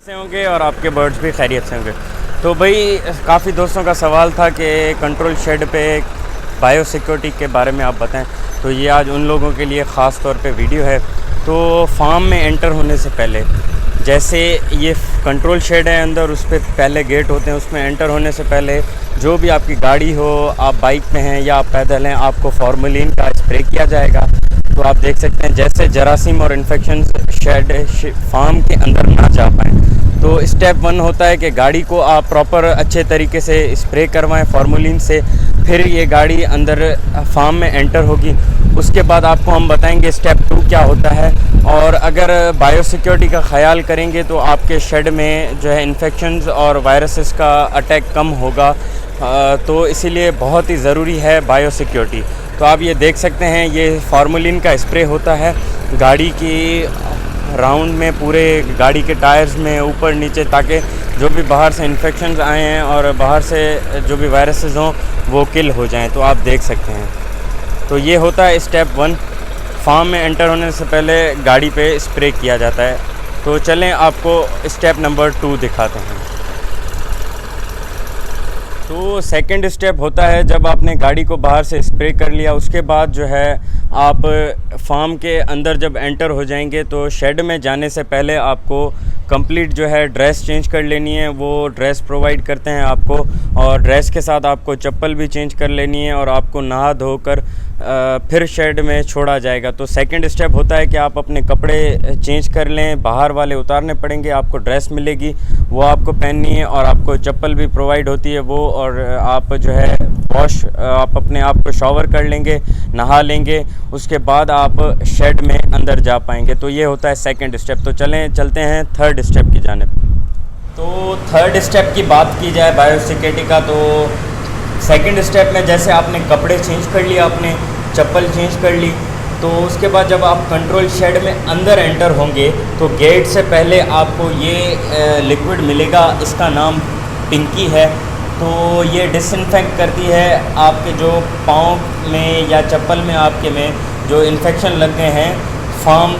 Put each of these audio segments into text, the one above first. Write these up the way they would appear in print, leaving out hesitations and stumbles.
से होंगे और आपके बर्ड्स भी खैरियत से होंगे। तो भाई काफ़ी दोस्तों का सवाल था कि कंट्रोल शेड पे बायो सिक्योरिटी के बारे में आप बताएं, तो ये आज उन लोगों के लिए ख़ास तौर पे वीडियो है। तो फार्म में एंटर होने से पहले, जैसे ये कंट्रोल शेड है अंदर, उस पर पहले गेट होते हैं, उसमें एंटर होने से पहले जो भी आपकी गाड़ी हो, आप बाइक पे हैं या आप पैदल हैं, आपको फॉर्मेलिन का स्प्रे किया जाएगा। तो आप देख सकते हैं जैसे जरासीम और इन्फेक्शन शेड फार्म के अंदर ना जा पाएँ। तो स्टेप 1 होता है कि गाड़ी को आप प्रॉपर अच्छे तरीके से स्प्रे करवाएं फॉर्मेलिन से, फिर ये गाड़ी अंदर फार्म में एंटर होगी। उसके बाद आपको हम बताएंगे स्टेप 2 क्या होता है। और अगर बायो सिक्योरिटी का ख्याल करेंगे तो आपके शेड में जो है इन्फेक्शंस और वायरसेस का अटैक कम होगा। तो इसीलिए बहुत ही ज़रूरी है बायो सिक्योरिटी। तो आप ये देख सकते हैं ये फॉर्मेलिन का स्प्रे होता है गाड़ी की राउंड में, पूरे गाड़ी के टायर्स में ऊपर नीचे, ताकि जो भी बाहर से इन्फेक्शंस आए हैं और बाहर से जो भी वायरसेस हों वो किल हो जाएं। तो आप देख सकते हैं। तो ये होता है स्टेप 1, फार्म में एंटर होने से पहले गाड़ी पे स्प्रे किया जाता है। तो चलें आपको स्टेप नंबर 2 दिखाते हैं। तो सेकंड स्टेप होता है जब आपने गाड़ी को बाहर से स्प्रे कर लिया, उसके बाद जो है आप फार्म के अंदर जब एंटर हो जाएंगे तो शेड में जाने से पहले आपको कंप्लीट जो है ड्रेस चेंज कर लेनी है। वो ड्रेस प्रोवाइड करते हैं आपको, और ड्रेस के साथ आपको चप्पल भी चेंज कर लेनी है, और आपको नहा धोकर फिर शेड में छोड़ा जाएगा। तो सेकंड स्टेप होता है कि आप अपने कपड़े चेंज कर लें, बाहर वाले उतारने पड़ेंगे, आपको ड्रेस मिलेगी वो आपको पहननी है, और आपको चप्पल भी प्रोवाइड होती है वो, और आप जो है वॉश आप अपने आप को शॉवर कर लेंगे, नहा लेंगे, उसके बाद आप शेड में अंदर जा पाएंगे। तो ये होता है सेकंड स्टेप। तो चलते हैं थर्ड स्टेप की जानिब। तो थर्ड स्टेप की बात की जाए बायो सिक्योरिटी का, तो सेकंड स्टेप में जैसे आपने कपड़े चेंज कर लिए, आपने चप्पल चेंज कर ली, तो उसके बाद जब आप कंट्रोल शेड में अंदर एंटर होंगे तो गेट से पहले आपको ये लिक्विड मिलेगा, इसका नाम पिंकी है। तो ये डिसइंफेक्ट करती है आपके जो पाँव में या चप्पल में आपके में जो इन्फेक्शन लग गए हैं, फार्म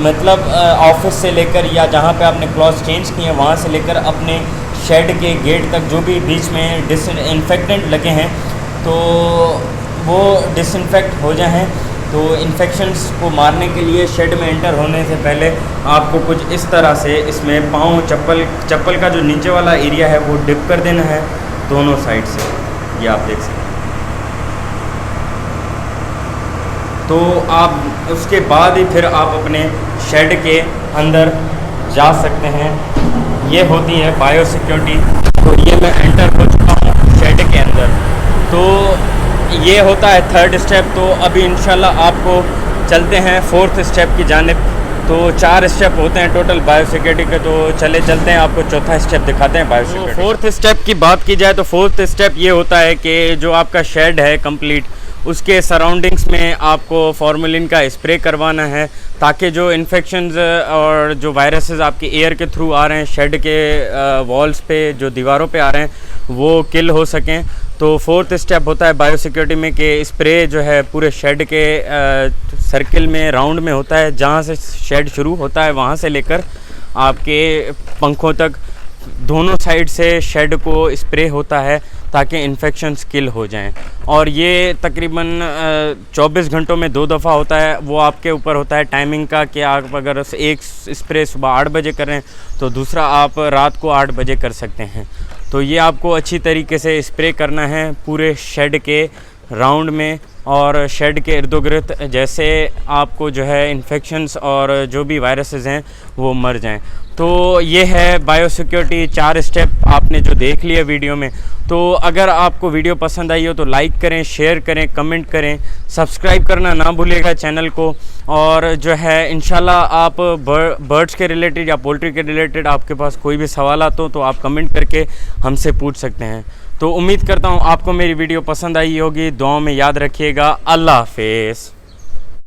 मतलब ऑफिस से लेकर या जहाँ पे आपने क्लॉथ चेंज किए हैं वहाँ से लेकर अपने शेड के गेट तक जो भी बीच में डिसइंफेक्टेंट लगे हैं तो वो डिसइंफेक्ट हो जाएं। तो इन्फेक्शंस को मारने के लिए शेड में एंटर होने से पहले आपको कुछ इस तरह से इसमें पाँव चप्पल का जो नीचे वाला एरिया है वो डिप कर देना है दोनों साइड से, ये आप देख सकते हैं। तो आप उसके बाद ही फिर आप अपने शेड के अंदर जा सकते हैं। ये होती है बायो सिक्योरिटी। तो ये मैं एंटर हो चुका हूँ शेड के अंदर। तो ये होता है थर्ड स्टेप। तो अभी इंशाल्लाह आपको चलते हैं फोर्थ स्टेप की जानिब। तो 4 स्टेप होते हैं टोटल बायो सिक्योरिटी के, तो चलते हैं आपको चौथा स्टेप दिखाते हैं बायो सिक्योरिटी। फोर्थ स्टेप की बात की जाए तो फोर्थ स्टेप ये होता है कि जो आपका शेड है कंप्लीट, उसके सराउंडिंग्स में आपको फॉर्मेलिन का स्प्रे करवाना है, ताकि जो इन्फेक्शंस और जो वायरसेस आपके एयर के थ्रू आ रहे हैं शेड के वॉल्स पे, जो दीवारों पे आ रहे हैं, वो किल हो सकें। तो फोर्थ स्टेप होता है बायो सिक्योरिटी में कि स्प्रे जो है पूरे शेड के सर्किल में, राउंड में होता है, जहाँ से शेड शुरू होता है वहाँ से लेकर आपके पंखों तक दोनों साइड से शेड को स्प्रे होता है ताकि इन्फेक्शंस किल हो जाएं। और ये तकरीबन 24 घंटों में 2 दफ़ा होता है। वो आपके ऊपर होता है टाइमिंग का कि आप अगर एक स्प्रे सुबह 8 बजे कर रहे हैं तो दूसरा आप रात को 8 बजे कर सकते हैं। तो ये आपको अच्छी तरीके से स्प्रे करना है पूरे शेड के राउंड में और शेड के इर्दोगिर्द, जैसे आपको जो है इन्फेक्शंस और जो भी वायरसेस हैं वो मर जाएं। तो ये है बायो सिक्योरिटी 4 स्टेप आपने जो देख लिया वीडियो में। तो अगर आपको वीडियो पसंद आई हो तो लाइक करें, शेयर करें, कमेंट करें, सब्सक्राइब करना ना भूलिएगा चैनल को। और जो है इंशाल्लाह आप बर्ड्स के रिलेटेड या पोल्ट्री के रिलेटेड आपके पास कोई भी सवाल हो तो आप कमेंट करके हमसे पूछ सकते हैं। तो उम्मीद करता हूँ आपको मेरी वीडियो पसंद आई होगी। दुआओं में याद रखिएगा। अल्लाह हाफिज़।